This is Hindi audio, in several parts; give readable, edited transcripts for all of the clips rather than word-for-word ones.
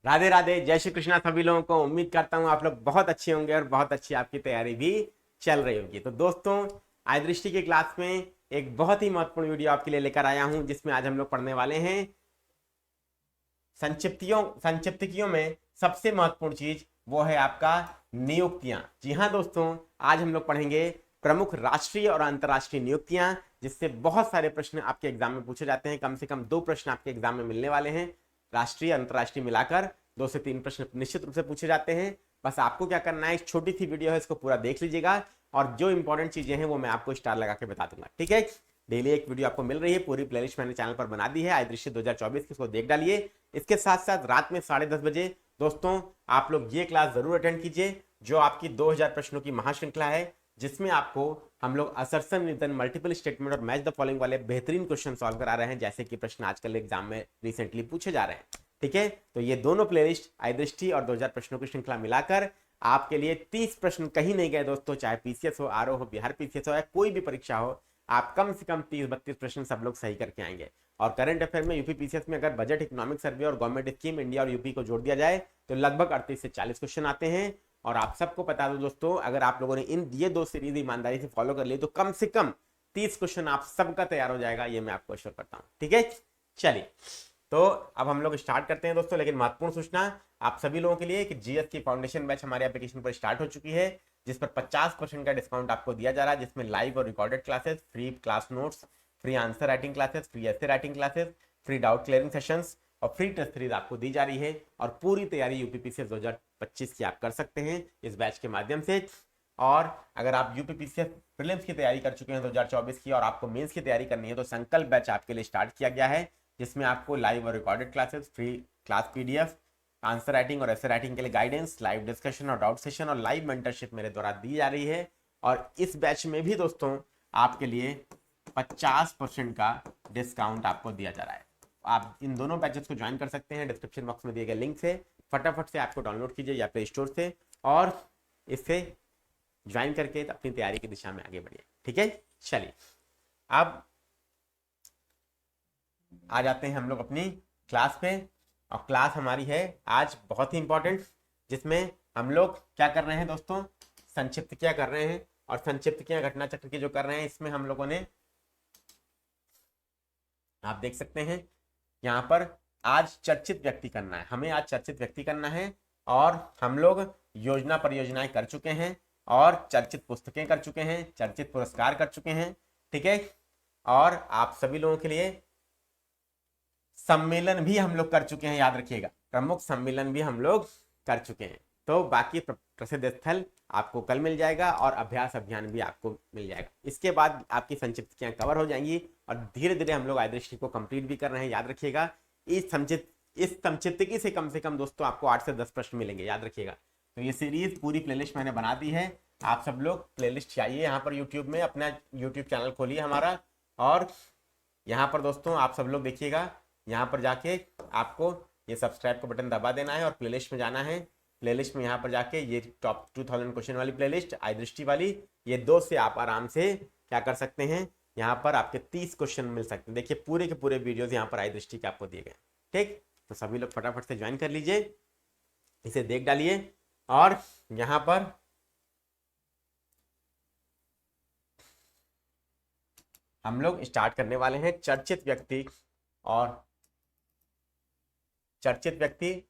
राधे राधे, जय श्री कृष्णा सभी लोगों को। उम्मीद करता हूँ आप लोग बहुत अच्छे होंगे और बहुत अच्छी आपकी तैयारी भी चल रही होगी। तो दोस्तों, आज दृष्टि की क्लास में एक बहुत ही महत्वपूर्ण वीडियो आपके लिए लेकर आया हूँ, जिसमें आज हम लोग पढ़ने वाले हैं संक्षिप्तियों में सबसे महत्वपूर्ण चीज वो है आपका नियुक्तियां। जी हाँ दोस्तों, आज हम लोग पढ़ेंगे प्रमुख राष्ट्रीय और अंतर्राष्ट्रीय नियुक्तियां, जिससे बहुत सारे प्रश्न आपके एग्जाम में पूछे जाते हैं। कम से कम 2 प्रश्न आपके एग्जाम में मिलने वाले हैं। राष्ट्रीय अंतर्राष्ट्रीय मिलाकर 2 से 3 प्रश्न निश्चित रूप से पूछे जाते हैं। बस आपको क्या करना है, एक छोटी सी वीडियो है, इसको पूरा देख लीजिएगा और जो इंपॉर्टेंट चीजें हैं वो मैं आपको स्टार लगा के बता दूंगा। ठीक है, डेली एक वीडियो आपको मिल रही है, पूरी प्लेलिस्ट मैंने चैनल पर बना दी है आई दृश्य 2024 की, उसको देख डालिए। इसके साथ साथ रात में 10:30 बजे दोस्तों आप लोग ये क्लास जरूर अटेंड कीजिए, जो आपकी 2000 प्रश्नों की महाश्रृंखला है, जिसमें आपको हम लोग असर्शन निधन, मल्टीपल स्टेटमेंट और मैच द फॉलोइंग वाले बेहतरीन क्वेश्चन सॉल्व करा रहे हैं, जैसे कि प्रश्न आजकल एग्जाम में रिसेंटली पूछे जा रहे हैं। ठीक है, तो ये दोनों प्लेलिस्ट आई दृष्टि और 2000 प्रश्नों की श्रृंखला मिलाकर आपके लिए 30 प्रश्न कहीं नहीं गए दोस्तों। चाहे पीसीएस हो, आरओ हो, बिहार पीसीएस हो या कोई भी परीक्षा हो, आप कम से कम 30-32 प्रश्न सब लोग सही करके आएंगे। और करंट अफेयर में यूपी पीसीएस में अगर बजट, इकोनॉमिक सर्वे और गवर्नमेंट स्कीम, इंडिया और यूपी को जोड़ दिया जाए तो लगभग 38 से 40 क्वेश्चन आते हैं। और आप सबको बता दो दोस्तों, अगर आप लोगों ने ये 2 सीरीज ईमानदारी से फॉलो कर ली तो कम से कम 30 क्वेश्चन आप सबका तैयार हो जाएगा, ये मैं आपको अश्योर करता हूँ। ठीक है, चलिए तो अब हम लोग स्टार्ट करते हैं दोस्तों। लेकिन महत्वपूर्ण सूचना आप सभी लोगों के लिए कि जीएस की फाउंडेशन बैच हमारे एप्लीकेशन पर स्टार्ट हो चुकी है, जिस पर 50% का डिस्काउंट आपको दिया जा रहा है, जिसमें लाइव और recorded classes, free class notes, free answer writing classes, free essay writing classes, free doubt clearing sessions और फ्री टेस्ट सीरीज आपको दी जा रही है। और पूरी तैयारी यूपीपीसीएस 2025 की आप कर सकते हैं इस बैच के माध्यम से। और अगर आप यूपीपीसीएस प्रीलिम्स की तैयारी कर चुके हैं 2024 की और आपको मेंस की तैयारी करनी है, तो संकल्प बैच आपके लिए स्टार्ट किया गया है, जिसमें आपको लाइव और recorded classes, free class PDF, answer writing और ऐसे राइटिंग के लिए गाइडेंस, लाइव डिस्कशन और डाउट सेशन और लाइव मेंटरशिप मेरे द्वारा दी जा रही है। और इस बैच में भी दोस्तों आपके लिए 50% का डिस्काउंट आपको दिया जा रहा है। आप इन दोनों बैचेस को ज्वाइन कर सकते हैं डिस्क्रिप्शन बॉक्स में दिए गए लिंक से। फटाफट से आपको डाउनलोड कीजिए या प्ले स्टोर से और इससे ज्वाइन करके अपनी तैयारी की दिशा में आगे बढ़िए। ठीक है, चलिए अब आ जाते हैं हम लोग अपनी क्लास पे। और क्लास हमारी है आज बहुत ही इंपॉर्टेंट, जिसमें हम लोग क्या कर रहे हैं दोस्तों, संक्षिप्त क्या कर रहे हैं। और संक्षिप्त क्या घटना चक्र की जो कर रहे हैं, इसमें हम लोगों ने, आप देख सकते हैं यहाँ पर, आज चर्चित व्यक्ति करना है, हमें आज चर्चित व्यक्ति करना है। और हम लोग योजना परियोजनाएं कर चुके हैं और चर्चित पुस्तकें कर चुके हैं, चर्चित पुरस्कार कर चुके हैं। ठीक है, और आप सभी लोगों के लिए सम्मेलन भी हम लोग कर चुके हैं, याद रखिएगा, प्रमुख सम्मेलन भी हम लोग कर चुके हैं। तो बाकी प्रसिद्ध स्थल आपको कल मिल जाएगा और अभ्यास अभियान भी आपको मिल जाएगा। इसके बाद आपकी संक्षिप्तियां कवर हो जाएंगी और धीरे धीरे हम लोग आदृष्टि को कंप्लीट भी कर रहे हैं। याद रखिएगा, इस संक्षिप्तकी से कम दोस्तों आपको 8 से 10 प्रश्न मिलेंगे, याद रखिएगा। तो ये सीरीज पूरी प्लेलिस्ट मैंने बना दी है, आप सब लोग प्लेलिस्ट चाहिए यहाँ पर यूट्यूब में, अपना यूट्यूब चैनल खोलिए हमारा। और यहाँ पर दोस्तों आप सब लोग देखिएगा, यहाँ पर जाके आपको ये सब्सक्राइब का बटन दबा देना है और प्लेलिस्ट में जाना है। प्लेलिस्ट में यहाँ पर जाके ये टॉप 2000 क्वेश्चन वाली प्लेलिस्ट, आई दृष्टि वाली, ये 2 से आप आराम से क्या कर सकते हैं, यहाँ पर आपके 30 क्वेश्चन मिल सकते हैं। देखिए पूरे के पूरे वीडियोस यहाँ पर आई दृष्टि के आपको दिए गए। ठीक, तो सभी लोग फटाफट से ज्वाइन कर लीजिए, इसे देख डालिए। और यहाँ पर हम लोग स्टार्ट करने वाले हैं चर्चित व्यक्ति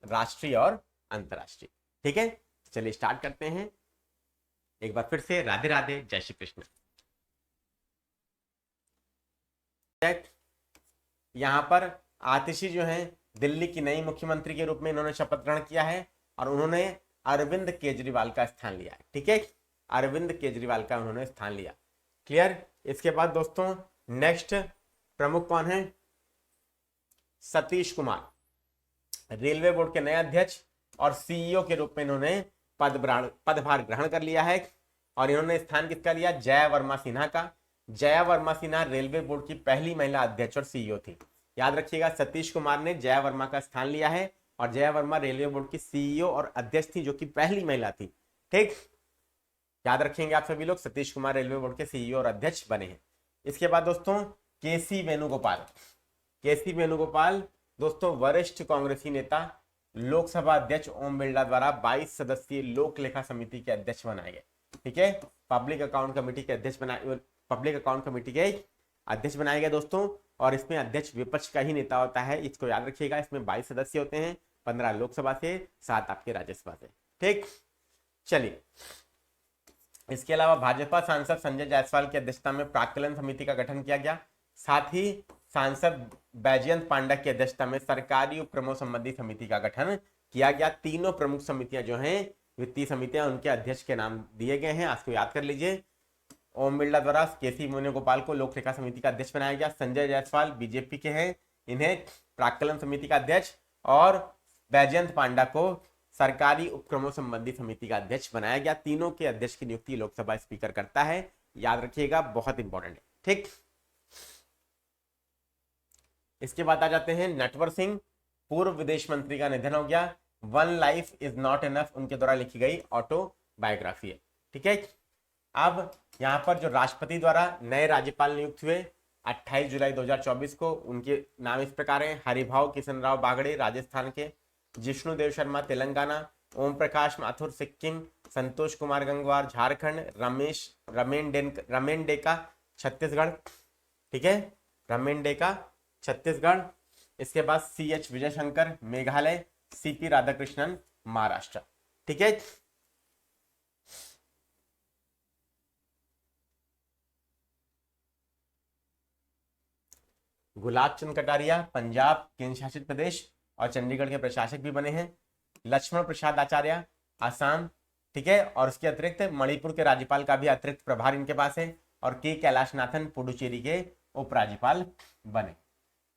राष्ट्रीय और अंतर्राष्ट्रीय। ठीक है, चलिए स्टार्ट करते हैं। एक बार फिर से राधे राधे, जय श्री कृष्ण। यहाँ पर आतिशी जो है दिल्ली की नई मुख्यमंत्री के रूप में इन्होंने शपथ ग्रहण किया है और उन्होंने अरविंद केजरीवाल का स्थान लिया है। ठीक है, अरविंद केजरीवाल का उन्होंने स्थान लिया। क्लियर। इसके बाद दोस्तों नेक्स्ट प्रमुख कौन है, सतीश कुमार, रेलवे बोर्ड के नए अध्यक्ष और सीईओ के रूप में इन्होंने पदभार ग्रहण कर लिया है। और इन्होंने स्थान किसका लिया, जया वर्मा सिन्हा का। जया वर्मा सिन्हा रेलवे बोर्ड की पहली महिला अध्यक्ष और सीईओ थी। याद रखिएगा, सतीश कुमार ने जया वर्मा का स्थान लिया है और जया वर्मा रेलवे बोर्ड की सीईओ और अध्यक्ष थी, जो कि पहली महिला थी। ठीक, याद रखेंगे आप सभी लोग, सतीश कुमार रेलवे बोर्ड के सीईओ और अध्यक्ष बने हैं। इसके बाद दोस्तों केसी वेणुगोपाल दोस्तों वरिष्ठ कांग्रेसी नेता, लोकसभा अध्यक्ष ओम बिरला द्वारा 22 सदस्यीय लोक लेखा समिति के अध्यक्ष बनाए गए। ठीक है, पब्लिक अकाउंट कमेटी के अध्यक्ष बनाए, पब्लिक अकाउंट कमेटी के अध्यक्ष बनाए गए दोस्तों। और इसमें अध्यक्ष विपक्ष का ही नेता होता है, इसको याद रखिएगा। इसमें 22 सदस्य होते हैं, 15 लोकसभा से, 7 आपके राज्यसभा से। ठीक, चलिए। इसके अलावा भाजपा सांसद संजय जायसवाल की अध्यक्षता में प्राक्कलन समिति का गठन किया गया। साथ ही सांसद बैजयंत पांडा की अध्यक्षता में सरकारी उपक्रमों संबंधी समिति का गठन किया गया। तीनों प्रमुख समितियां जो हैं, वित्तीय समितियां, उनके अध्यक्ष के नाम दिए गए हैं, आज को याद कर लीजिए। ओम बिरला द्वारा केसी वेणुगोपाल को लोक लेखा समिति का अध्यक्ष बनाया गया। संजय जायसवाल बीजेपी के हैं, इन्हें प्राक्कलन समिति का अध्यक्ष, और बैजयंत पांडा को सरकारी उपक्रमों संबंधी समिति का अध्यक्ष बनाया गया। तीनों के अध्यक्ष की नियुक्ति लोकसभा स्पीकर करता है, याद रखिएगा, बहुत इंपॉर्टेंट है। ठीक, इसके बाद आ जाते हैं नटवर सिंह, पूर्व विदेश मंत्री का निधन हो गया। One life is not enough उनके द्वारा लिखी गई ऑटोबायोग्राफी है। ठीक है, अब यहाँ पर जो राष्ट्रपति द्वारा नए राज्यपाल नियुक्त हुए 28 जुलाई 2024 को, उनके नाम इस प्रकार हैं। हरिभाव किशन राव बागड़े राजस्थान के, जिष्णुदेव शर्मा तेलंगाना, ओम प्रकाश माथुर सिक्किम, संतोष कुमार गंगवार झारखंड, रमेन डेका छत्तीसगढ़। ठीक है, रमेन डेका छत्तीसगढ़। इसके बाद CH विजयशंकर मेघालय, CP राधाकृष्णन महाराष्ट्र। ठीक है, गुलाब चंद कटारिया पंजाब केंद्र शासित प्रदेश और चंडीगढ़ के प्रशासक भी बने हैं। लक्ष्मण प्रसाद आचार्य आसाम। ठीक है, और उसके अतिरिक्त मणिपुर के राज्यपाल का भी अतिरिक्त प्रभार इनके पास है। और के कैलाशनाथन पुडुचेरी के उपराज्यपाल बने।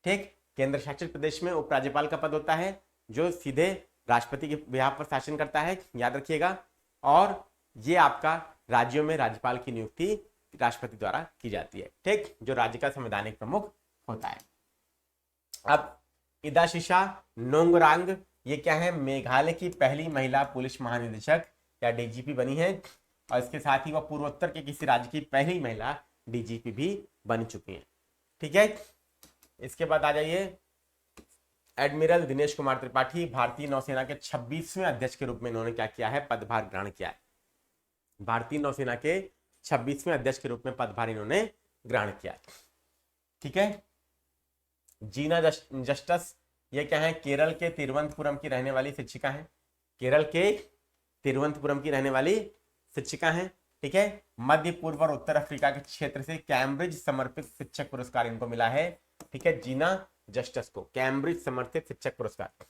ठीक, केंद्र शासित प्रदेश में उपराज्यपाल का पद होता है, जो सीधे राष्ट्रपति के बिहाफ पर शासन करता है, याद रखिएगा। और ये आपका राज्यों में राज्यपाल की नियुक्ति राष्ट्रपति द्वारा की जाती है। ठीक, जो राज्य का संवैधानिक प्रमुख होता है। अब इदाशिशा नोंगरांग, ये क्या है, मेघालय की पहली महिला पुलिस महानिदेशक या DGP बनी है। और इसके साथ ही वह पूर्वोत्तर के किसी राज्य की पहली महिला DGP भी बन चुकी है। ठीक है, इसके बाद आ जाइए एडमिरल दिनेश कुमार त्रिपाठी, भारतीय नौसेना के 26वें अध्यक्ष के रूप में इन्होंने क्या किया है, पदभार ग्रहण किया है। भारतीय नौसेना के 26वें अध्यक्ष के रूप में पदभार इन्होंने ग्रहण किया। ठीक है, जीना जस्टस, ये क्या है, केरल के तिरुवनंतपुरम की रहने वाली शिक्षिका हैं। केरल के तिरुवनंतपुरम की रहने वाली शिक्षिका हैं। ठीक है, मध्य पूर्व और उत्तर अफ्रीका के क्षेत्र से कैम्ब्रिज समर्पित शिक्षक पुरस्कार इनको मिला है। ठीक है, जीना जस्टिस को कैम्ब्रिज समर्थित शिक्षक पुरस्कार।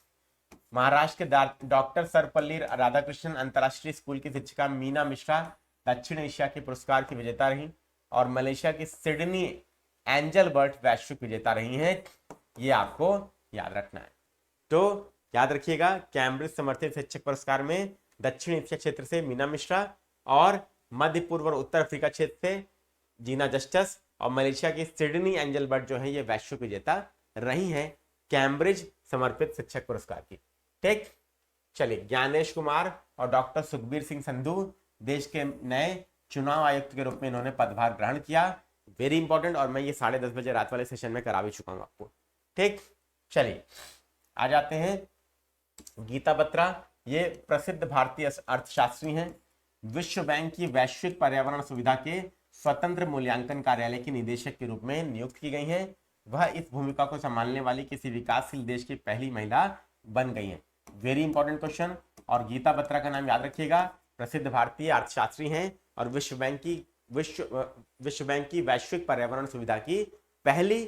महाराष्ट्र के डॉक्टर सर्वपल्ली राधाकृष्णन अंतरराष्ट्रीय स्कूल की शिक्षिका मीना मिश्रा दक्षिण एशिया के पुरस्कार की विजेता रही। और मलेशिया की सिडनी एंजल बर्ट वैश्विक विजेता रही हैं। ये आपको याद रखना है। तो याद रखिएगा, कैम्ब्रिज समर्थित शिक्षक पुरस्कार में दक्षिण एशिया क्षेत्र से मीना मिश्रा और मध्य पूर्व और उत्तर अफ्रीका क्षेत्र से जीना जस्टिस और मलेशिया की सिडनी एंजल बर्ट जो है ये वैश्विक विजेता रही हैं कैम्ब्रिज समर्पित शिक्षक पुरस्कार की। ठीक, चलिए, ज्ञानेश कुमार और डॉक्टर सुखबीर सिंह संधू देश के नए चुनाव आयुक्त के रूप में इन्होंने पदभार ग्रहण किया। वेरी इंपॉर्टेंट, और मैं ये 10:30 बजे रात वाले सेशन में करा भी चुका हूं आपको। ठीक, चलिए आ जाते हैं गीता बत्रा, ये प्रसिद्ध भारतीय अर्थशास्त्री हैं। विश्व बैंक की वैश्विक पर्यावरण सुविधा के स्वतंत्र मूल्यांकन कार्यालय की निदेशक के रूप में नियुक्त की गई हैं। वह इस भूमिका को संभालने वाली किसी विकासशील देश की पहली महिला बन गई हैं। Very important question. और गीता बत्रा का नाम याद रखिएगा, प्रसिद्ध भारतीय अर्थशास्त्री हैं और विश्व बैंक की वैश्विक पर्यावरण सुविधा की पहली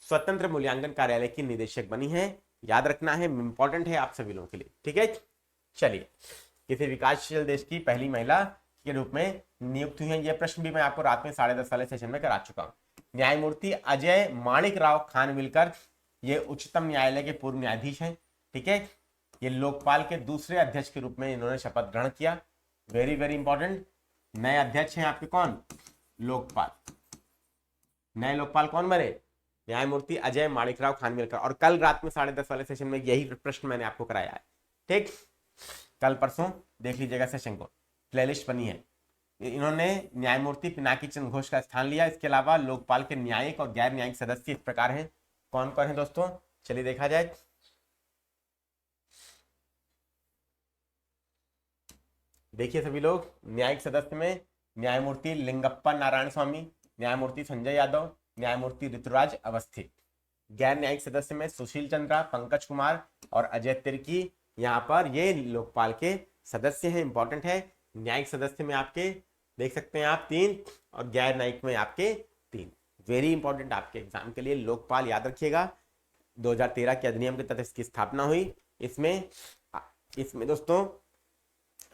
स्वतंत्र मूल्यांकन कार्यालय की निदेशक बनी है। याद रखना है, इंपॉर्टेंट है आप सभी लोगों के लिए। ठीक है, चलिए, किसी विकासशील देश की पहली महिला के रूप में नियुक्त हुई है। यह प्रश्न भी मैं आपको रात में 10:30 वाले सेशन में करा चुका हूं। न्यायमूर्ति अजय माणिक राव खानविलकर, ये उच्चतम न्यायालय के पूर्व न्यायाधीश हैं। ठीक है, ये लोकपाल के दूसरे अध्यक्ष के रूप में इन्होंने शपथ ग्रहण किया। Very very important. नए अध्यक्ष हैं आपके कौन, लोकपाल। नए लोकपाल कौन बने, न्यायमूर्ति अजय माणिक राव खानविलकर। और कल रात में 10:30 वाले सेशन में यही प्रश्न मैंने आपको कराया है। ठीक, कल परसों देख लीजिएगा सेशन को, प्लेलिस्ट बनी है। इन्होंने न्यायमूर्ति पिनाकी चंद्र घोष का स्थान लिया। इसके अलावा लोकपाल के न्यायिक और गैर न्यायिक सदस्य इस प्रकार हैं। कौन कौन है दोस्तों, चलिए देखा जाए। देखिए सभी लोग, न्यायिक सदस्य में न्यायमूर्ति लिंगप्पा नारायण स्वामी, न्यायमूर्ति संजय यादव, न्यायमूर्ति ऋतुराज अवस्थी। गैर न्यायिक सदस्य में सुशील चंद्रा, पंकज कुमार और अजय तिर्की, यहाँ पर ये लोकपाल के सदस्य हैं, इंपॉर्टेंट है। न्यायिक सदस्य में आपके देख सकते हैं आप 3 और गैर न्यायिक में आपके 3। वेरी इंपॉर्टेंट आपके एग्जाम के लिए लोकपाल, याद रखिएगा। 2013 के अधिनियम के तहत इसकी स्थापना हुई। इसमें दोस्तों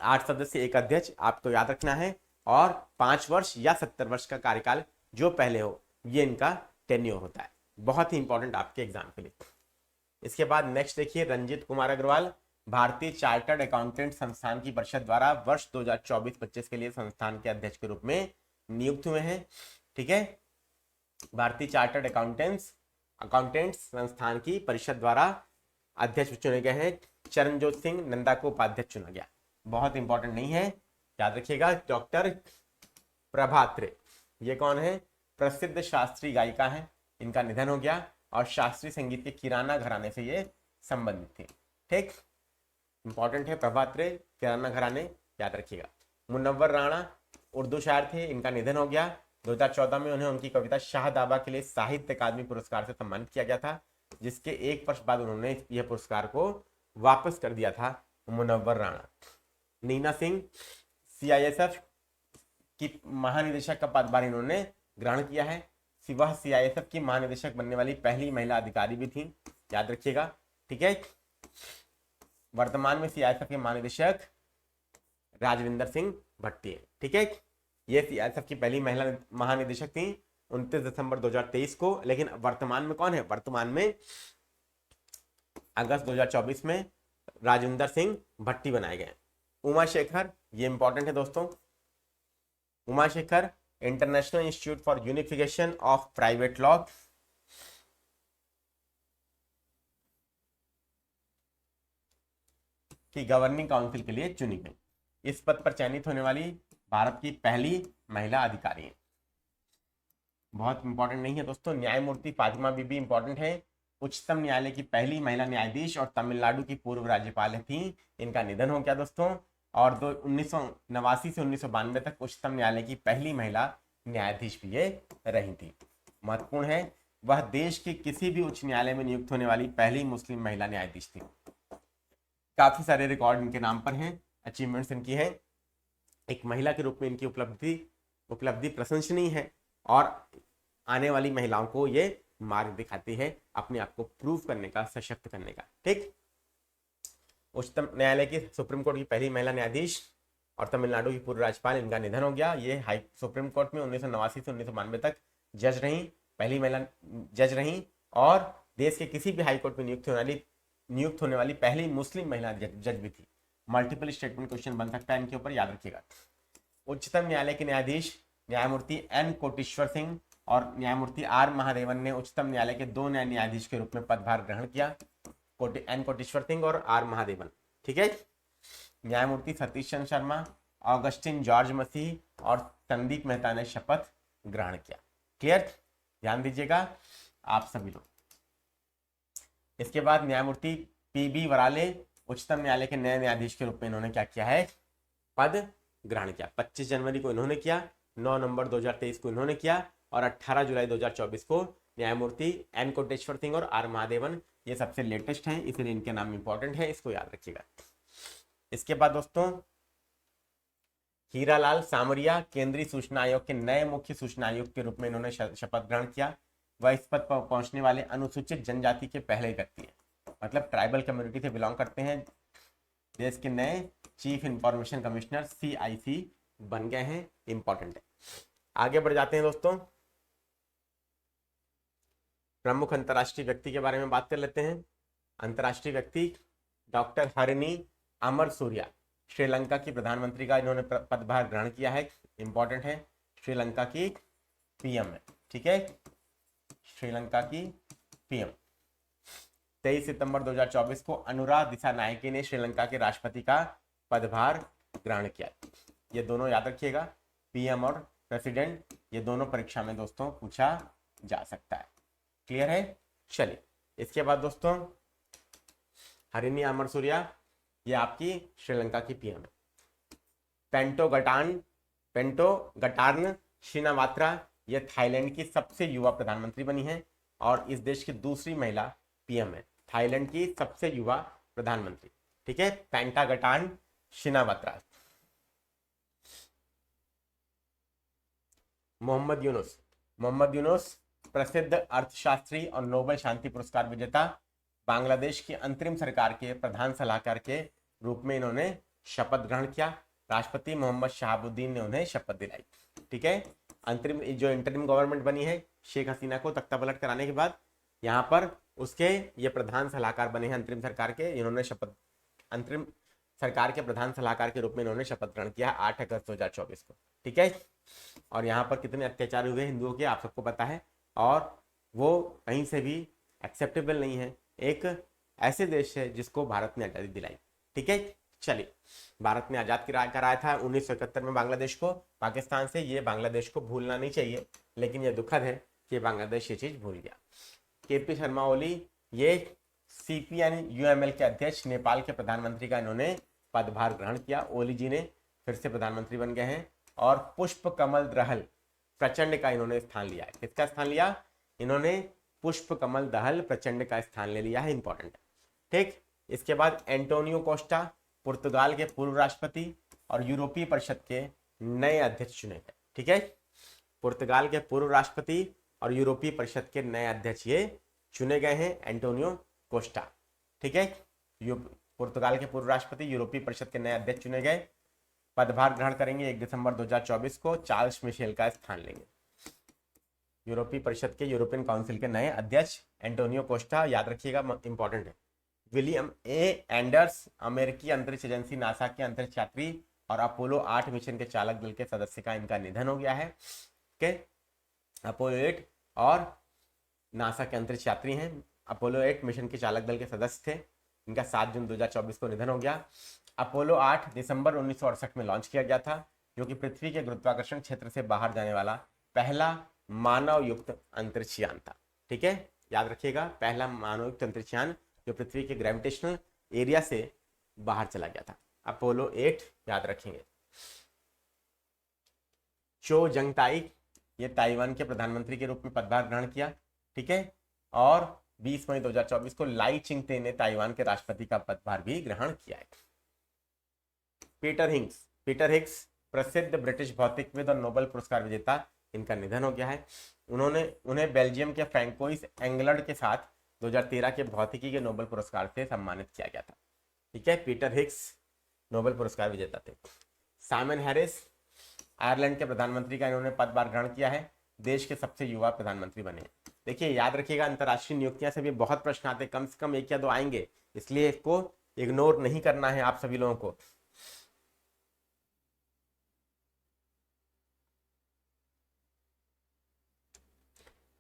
8 सदस्य, 1 अध्यक्ष, आपको याद रखना है। और 5 वर्ष या 70 वर्ष का कार्यकाल जो पहले हो, ये इनका टेन्योर होता है। बहुत ही इंपॉर्टेंट आपके एग्जाम के लिए। इसके बाद नेक्स्ट देखिए, रंजीत कुमार अग्रवाल भारतीय चार्टर्ड अकाउंटेंट संस्थान की परिषद द्वारा वर्ष 2024-25 के लिए संस्थान के अध्यक्ष के रूप में नियुक्त हुए हैं। ठीक है, भारतीय चार्टर्ड अकाउंटेंट्स संस्थान की परिषद द्वारा अध्यक्ष चुने गए हैं। चरणजोत सिंह नंदा को उपाध्यक्ष चुना गया। बहुत इंपॉर्टेंट नहीं है, याद रखिएगा। डॉक्टर प्रभात्रे, ये कौन है? प्रसिद्ध शास्त्रीय गायिका है, इनका निधन हो गया और शास्त्रीय संगीत के किराना घराने से ये संबंधित थे। ठीक, इंपॉर्टेंट है प्रभात्रे, किराना घराने, याद रखिएगा। मुनव्वर राणा उर्दू शायर थे, इनका निधन हो गया। 2014 में उन्हें उनकी कविता शाहदाबा के लिए साहित्य अकादमी पुरस्कार से सम्मानित किया गया था, जिसके 1 वर्ष बाद उन्होंने यह पुरस्कार को वापस कर दिया था। मुनव्वर राणा। नीना सिंह CISF की महानिदेशक का पदभार इन्होंने ग्रहण किया है। वह CISF की महानिदेशक बनने वाली पहली महिला अधिकारी भी थी, याद रखिएगा। ठीक है, वर्तमान में CISF के महानिदेशक राजविंदर सिंह भट्टी है। ठीक है, ये CISF की पहली महिला महानिदेशक थी 29 दिसंबर 2023 को। लेकिन वर्तमान में कौन है? वर्तमान में अगस्त 2024 में राजविंदर सिंह भट्टी बनाए गए। उमा शेखर, ये इंपॉर्टेंट है दोस्तों। Uma Shekhar international institute for unification of private law की गवर्निंग काउंसिल के लिए चुनी गई। इस पद पर चयनित होने वाली भारत की पहली महिला अधिकारी है। बहुत इंपॉर्टेंट नहीं है दोस्तों। न्यायमूर्ति फातिमा बीबी इंपॉर्टेंट है, उच्चतम न्यायालय की पहली महिला न्यायाधीश और तमिलनाडु की पूर्व राज्यपाल थी, इनका निधन हो गया दोस्तों। और 1989 से 1992 तक उच्चतम न्यायालय की पहली महिला न्यायाधीश भी ये रही थी। महत्वपूर्ण है, वह देश के किसी भी उच्च न्यायालय में नियुक्त होने वाली पहली मुस्लिम महिला न्यायाधीश थी। काफी सारे रिकॉर्ड इनके नाम पर हैं, अचीवमेंट्स इनकी है। एक महिला के रूप में इनकी उपलब्धि प्रशंसनीय है और आने वाली महिलाओं को ये मार्ग दिखाती है अपने आप को प्रूव करने का, सशक्त करने का। ठीक, उच्चतम न्यायालय की सुप्रीम कोर्ट की पहली महिला न्यायाधीश और तमिलनाडु की पूर्व राज्यपाल, इनका निधन हो गया। ये सुप्रीम कोर्ट में 1989 से 1992 तक जज रही, पहली महिला जज रही और देश के किसी भी हाई कोर्ट में नियुक्त होने वाली पहली मुस्लिम महिला जज भी थी। मल्टीपल स्टेटमेंट क्वेश्चन बन सकता है इनके ऊपर, याद रखिएगा। उच्चतम न्यायालय के न्यायाधीश न्यायमूर्ति N कोटेश्वर सिंह और न्यायमूर्ति R महादेवन ने उच्चतम न्यायालय के 2 नए न्यायाधीश के रूप में पदभार ग्रहण किया, N कोटेश्वर सिंह और R महादेवन। ठीक है, न्यायमूर्ति सतीश चंद्र शर्मा, ऑगस्टिन जॉर्ज मसीह और संदीप मेहता ने शपथ ग्रहण किया। क्लियर, ध्यान दीजिएगा आप सभी लोग। इसके बाद न्यायमूर्ति PB वराले उच्चतम न्यायालय के नए न्यायाधीश के रूप में इन्होंने क्या किया है? पद ग्रहण किया। 25 जनवरी को इन्होंने किया, 9 नवंबर 2023 को इन्होंने किया और 18 जुलाई 2024 को न्यायमूर्ति N कोटेश्वर सिंह और R महादेवन, ये सबसे लेटेस्ट हैं, इसलिए इनके नाम इंपॉर्टेंट है, इसको याद रखिएगा। इसके बाद दोस्तों हीरालाल सामरिया केंद्रीय सूचना आयोग के नए मुख्य सूचना आयुक्त के रूप में इन्होंने शपथ ग्रहण किया। वह इस पद पर पहुंचने वाले अनुसूचित जनजाति के पहले व्यक्ति हैं, मतलब ट्राइबल कम्युनिटी से बिलोंग करते हैं। देश के नए चीफ इंफॉर्मेशन कमिश्नर CIC बन गए हैं, इंपॉर्टेंट है। आगे बढ़ जाते हैं दोस्तों, प्रमुख अंतर्राष्ट्रीय व्यक्ति के बारे में बात कर लेते हैं। अंतर्राष्ट्रीय व्यक्ति डॉक्टर हरिनी अमर सूर्या, श्रीलंका की प्रधानमंत्री का इन्होंने पदभार ग्रहण किया है, इंपॉर्टेंट है। श्रीलंका की PM है। ठीक है, श्रीलंका की PM। 23 सितंबर 2024 को अनुराग दिसानायके ने श्रीलंका के राष्ट्रपति का पदभार ग्रहण किया। ये दोनों याद रखिएगा, PM और प्रेसिडेंट, ये दोनों परीक्षा में दोस्तों पूछा जा सकता है। क्लियर है, चलिए। इसके बाद दोस्तों हरिनी अमर सूर्या, ये आपकी श्रीलंका की PM है। पेंटोगटार्न शिनावात्रा, ये थाईलैंड की सबसे युवा प्रधानमंत्री बनी है और इस देश की दूसरी महिला पीएम है। थाईलैंड की सबसे युवा प्रधानमंत्री, ठीक है, पेंटागटार्न शिनावात्रा। मोहम्मद यूनुस प्रसिद्ध अर्थशास्त्री और नोबेल शांति पुरस्कार विजेता, बांग्लादेश की अंतरिम सरकार के प्रधान सलाहकार के रूप में इन्होंने शपथ ग्रहण किया। राष्ट्रपति मोहम्मद शहाबुद्दीन ने उन्हें शपथ दिलाई, ठीक है। अंतरिम जो इंटरिम गवर्नमेंट बनी है शेख हसीना को तख्ता पलट कराने के बाद, यहाँ पर उसके ये प्रधान सलाहकार बने हैं अंतरिम सरकार के। इन्होंने शपथ अंतरिम सरकार के प्रधान सलाहकार के रूप में इन्होंने शपथ ग्रहण किया 8 अगस्त 2024 को, ठीक है। और यहाँ पर कितने अत्याचार हुए हिंदुओं के आप सबको पता है, और वो कहीं से भी एक्सेप्टेबल नहीं है। एक ऐसे देश है जिसको भारत ने आज़ादी दिलाई, ठीक है। चलिए, भारत ने आज़ाद कराया था 1971 में बांग्लादेश को पाकिस्तान से। ये बांग्लादेश को भूलना नहीं चाहिए, लेकिन ये दुखद है कि बांग्लादेश ये चीज़ भूल गया। केपी शर्मा ओली, ये सीपीएन यूएमएल के अध्यक्ष, नेपाल के प्रधानमंत्री का इन्होंने पदभार ग्रहण किया। ओली जी ने फिर से प्रधानमंत्री बन गए हैं। और पुष्प कमल दहल प्रचंड का इन्होंने स्थान लिया है। किसका स्थान लिया? इन्होंने पुष्प कमल दहल प्रचंड का स्थान ले लिया है, इंपॉर्टेंट, ठीक। इसके बाद एंटोनियो कोस्टा, पुर्तगाल के पूर्व राष्ट्रपति और यूरोपीय परिषद के नए अध्यक्ष चुने गए, ठीक है। पुर्तगाल के पूर्व राष्ट्रपति और यूरोपीय परिषद के नए अध्यक्ष ये चुने गए हैं, एंटोनियो कोस्टा, ठीक है। पुर्तगाल के पूर्व राष्ट्रपति, यूरोपीय परिषद के नए अध्यक्ष चुने गए। पदभार ग्रहण करेंगे 1 दिसंबर 2024 को, चार्ल्स मिशेल का स्थान लेंगे। यूरोपीय परिषद के, यूरोपियन काउंसिल के नए अध्यक्ष एंटोनियो कोस्टा, याद रखिएगा, इंपॉर्टेंट है। विलियम ए एंडर्स, अमेरिकी अंतरिक्ष एजेंसी नासा के अंतरिक्ष यात्री और अपोलो 8 मिशन के चालक दल के सदस्य का इनका निधन हो गया है, ठीक है। अपोलो 8 और नासा के अंतरिक्ष यात्री हैं, अपोलो 8 मिशन के चालक दल के सदस्य थे। इनका 7 जून 2024 को निधन हो गया। अपोलो 8 दिसंबर 1968 में लॉन्च किया गया था, जो कि पृथ्वी के गुरुत्वाकर्षण क्षेत्र से बाहर जाने वाला पहला मानव युक्त अंतरिक्ष यान था, ठीक है। याद रखिएगा, पहला मानव युक्त अंतरिक्ष यान जो पृथ्वी के ग्रेविटेशनल एरिया से बाहर चला गया था, अपोलो 8, याद रखेंगे। चो जंगताई, ये ताइवान के प्रधानमंत्री के रूप में पदभार ग्रहण किया, ठीक है। और 20 मई 2024 को लाई चिंगते ने ताइवान के राष्ट्रपति का पदभार भी ग्रहण किया है। पीटर हिग्स प्रसिद्ध ब्रिटिश भौतिकविद और नोबेल पुरस्कार विजेता, इनका निधन हो गया है। उन्हें बेल्जियम के फ्रैंकोइस एंगलर्ड के साथ 2013 के भौतिकी के नोबेल पुरस्कार से सम्मानित किया गया था, ठीक है। पीटर हिग्स नोबेल पुरस्कार विजेता थे। साइमन हैरिस, आयरलैंड के प्रधानमंत्री का इन्होंने पदभार ग्रहण किया है, देश के सबसे युवा प्रधानमंत्री बने। देखिए, याद रखिएगा, अंतर्राष्ट्रीय नियुक्तियां से भी बहुत प्रश्न आते, कम से कम 1 या 2 आएंगे, इसलिए इसको इग्नोर नहीं करना है आप सभी लोगों को।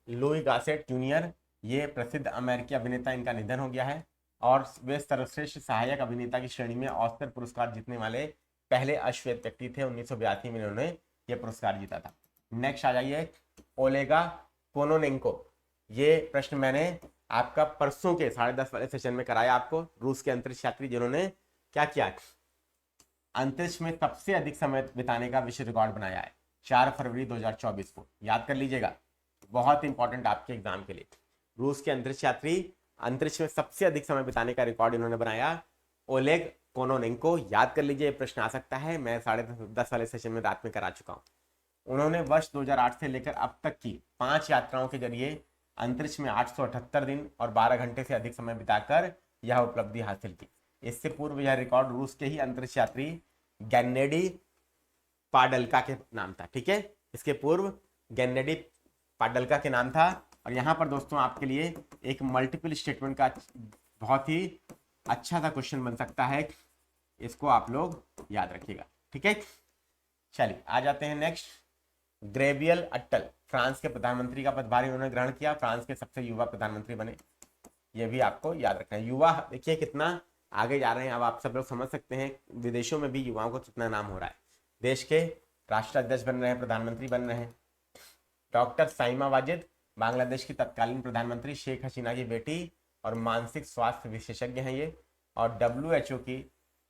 लुई गासेट जूनियर, ये प्रसिद्ध अमेरिकी अभिनेता, इनका निधन हो गया है और वे सर्वश्रेष्ठ सहायक अभिनेता की श्रेणी में ऑस्कर पुरस्कार जीतने वाले पहले अश्वेत व्यक्ति थे। 1982 में इन्होंने ये पुरस्कार जीता था। नेक्स्ट आ जाइए, ओलेगा कोनोनेंको, ये प्रश्न मैंने आपका परसों के 10:30 वाले सेशन में कराया आपको। रूस के अंतरिक्ष यात्री जिन्होंने क्या किया, अंतरिक्ष में सबसे अधिक समय बिताने का विश्व रिकॉर्ड बनाया है, 4 फरवरी 2024 को, याद कर लीजिएगा, बहुत इंपॉर्टेंट आपके एग्जाम के लिए। रूस के अंतरिक्ष यात्री अंतरिक्ष में सबसे अधिक समय बिताने का रिकॉर्ड इन्होंने बनाया, ओलेग कोनोनेंको, याद कर लीजिए, प्रश्न आ सकता है, मैं 10:30 वाले सेशन में रात में करा चुका हूँ। उन्होंने वर्ष 2008 से लेकर अब तक की 5 यात्राओं के जरिए अंतरिक्ष में 878 दिन और 12 घंटे से अधिक समय बिताकर यह उपलब्धि हासिल की। इससे पूर्व यह रिकॉर्ड रूस के ही अंतरिक्ष यात्री गेन्नेडी पाडल्का के नाम था, ठीक है। इसके पूर्व गेन्नेडी पाडल्का के नाम था। और यहाँ पर दोस्तों आपके लिए एक मल्टीपल स्टेटमेंट का बहुत ही अच्छा सा क्वेश्चन बन सकता है, इसको आप लोग याद रखिएगा, ठीक है। चलिए आ जाते हैं नेक्स्ट। गैब्रियल अट्टल, फ्रांस के प्रधानमंत्री का पदभार इन्होंने ग्रहण किया, फ्रांस के सबसे युवा प्रधानमंत्री बने, ये भी आपको याद रखना है। युवा देखिए कितना आगे जा रहे हैं, अब आप सब लोग समझ सकते हैं विदेशों में भी युवाओं को कितना नाम हो रहा है। देश के राष्ट्राध्यक्ष बन रहे हैं, प्रधानमंत्री बन रहे हैं। डॉक्टर साइमा वाजिद, बांग्लादेश की तत्कालीन प्रधानमंत्री शेख हसीना की बेटी और मानसिक स्वास्थ्य विशेषज्ञ हैं ये। और WHO की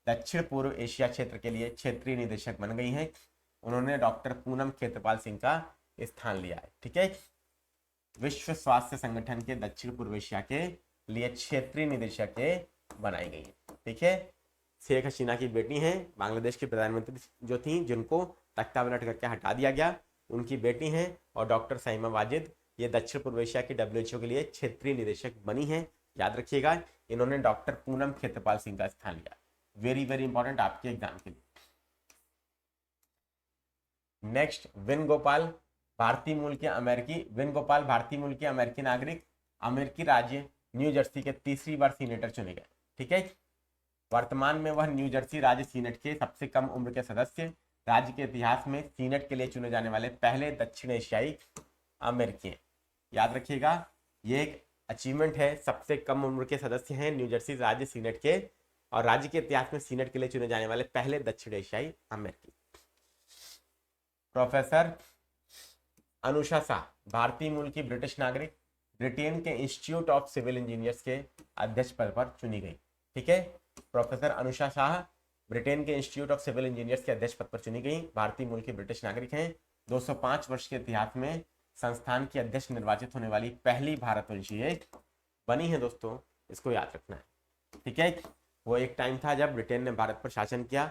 दक्षिण पूर्व एशिया क्षेत्र के लिए क्षेत्रीय निदेशक बन गई हैं। उन्होंने डॉक्टर पूनम खेत्रपाल सिंह का स्थान लिया है। ठीक है, विश्व स्वास्थ्य संगठन के दक्षिण पूर्व एशिया के लिए क्षेत्रीय निदेशक बनाई गई है। ठीक है, शेख हसीना की बेटी हैं, बांग्लादेश की प्रधानमंत्री जो थी, जिनको तख्ता पलट करके हटा दिया गया, उनकी बेटी हैं। और डॉक्टर साइमा वाजिद ये दक्षिण पूर्व एशिया की WHO के लिए क्षेत्रीय निदेशक बनी हैं। याद रखिएगा, इन्होंने डॉक्टर पूनम खेत्रपाल सिंह का स्थान लिया। वेरी वेरी इंपॉर्टेंट आपके एग्जाम के लिए। नेक्स्ट, वेणुगोपाल भारतीय मूल के अमेरिकी नागरिक, अमेरिकी राज्य न्यू जर्सी के तीसरी बार सीनेटर चुने गए। ठीक है, वर्तमान में वह न्यू जर्सी राज्य सीनेट के सबसे कम उम्र के सदस्य, राज्य के इतिहास में सीनेट के लिए चुने जाने वाले पहले दक्षिण एशियाई अमेरिकी हैं। याद रखिएगा, ये एक अचीवमेंट है, सबसे कम उम्र के सदस्य हैं न्यू जर्सी राज्य सीनेट के, और राज्य के इतिहास में सीनेट के लिए चुने जाने वाले पहले दक्षिण एशियाई अमेरिकी। प्रोफेसर अनुषा शाह भारतीय मूल की ब्रिटिश नागरिक, ब्रिटेन के इंस्टीट्यूट ऑफ सिविल इंजीनियर्स के अध्यक्ष पद पर चुनी गई। ठीक है, प्रोफेसर अनुषा शाह ब्रिटेन के इंस्टीट्यूट ऑफ सिविल इंजीनियर्स के अध्यक्ष पद पर चुनी गई, भारतीय मूल की ब्रिटिश नागरिक हैं। 205 वर्ष के इतिहास में संस्थान की अध्यक्ष निर्वाचित होने वाली पहली भारतवंशीय बनी है। दोस्तों, इसको याद रखना है। ठीक है, वो एक टाइम था जब ब्रिटेन ने भारत पर शासन किया,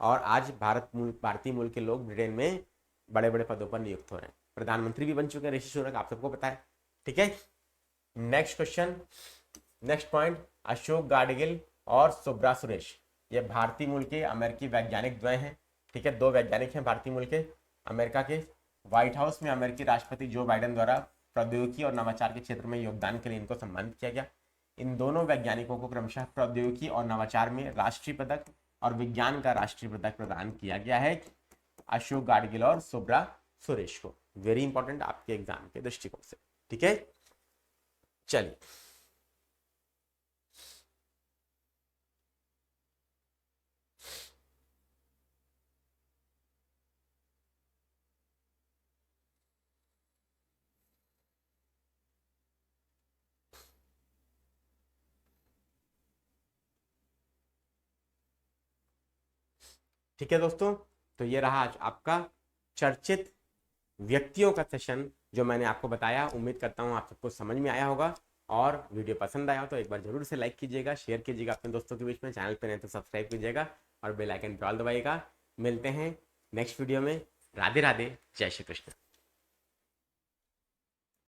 और आज भारतीय मूल के लोग ब्रिटेन में बड़े बड़े पदों पर नियुक्त हो रहे हैं, प्रधानमंत्री भी बन चुके हैं ऋषि सुनक, आप सबको पता है। ठीक है, next question, next point, Ashok Gadgil और सुब्रा सुरेश ये भारतीय मूल के अमेरिकी वैज्ञानिक द्वय हैं। ठीक है, दो वैज्ञानिक हैं भारतीय मूल के, अमेरिका के। व्हाइट हाउस में अमेरिकी राष्ट्रपति जो बाइडेन द्वारा प्रौद्योगिकी और नवाचार के क्षेत्र में योगदान के लिए इनको सम्मानित किया गया। इन दोनों वैज्ञानिकों को क्रमशः प्रौद्योगिकी और नवाचार में राष्ट्रीय पदक और विज्ञान का राष्ट्रीय पदक प्रदान किया गया है, अशोक गाडगिल और सुब्रा सुरेश को। वेरी इंपॉर्टेंट आपके एग्जाम के दृष्टिकोण से। ठीक है, चलिए ठीक है दोस्तों, तो ये रहा आज आपका चर्चित व्यक्तियों का सेशन जो मैंने आपको बताया। उम्मीद करता हूँ आप सबको समझ में आया होगा, और वीडियो पसंद आया हो तो एक बार जरूर से लाइक कीजिएगा, शेयर कीजिएगा अपने दोस्तों के बीच में। चैनल पे नहीं तो सब्सक्राइब कीजिएगा और बेल आइकन पे ऑल दबाइएगा। मिलते हैं नेक्स्ट वीडियो में। राधे राधे, जय श्री कृष्ण।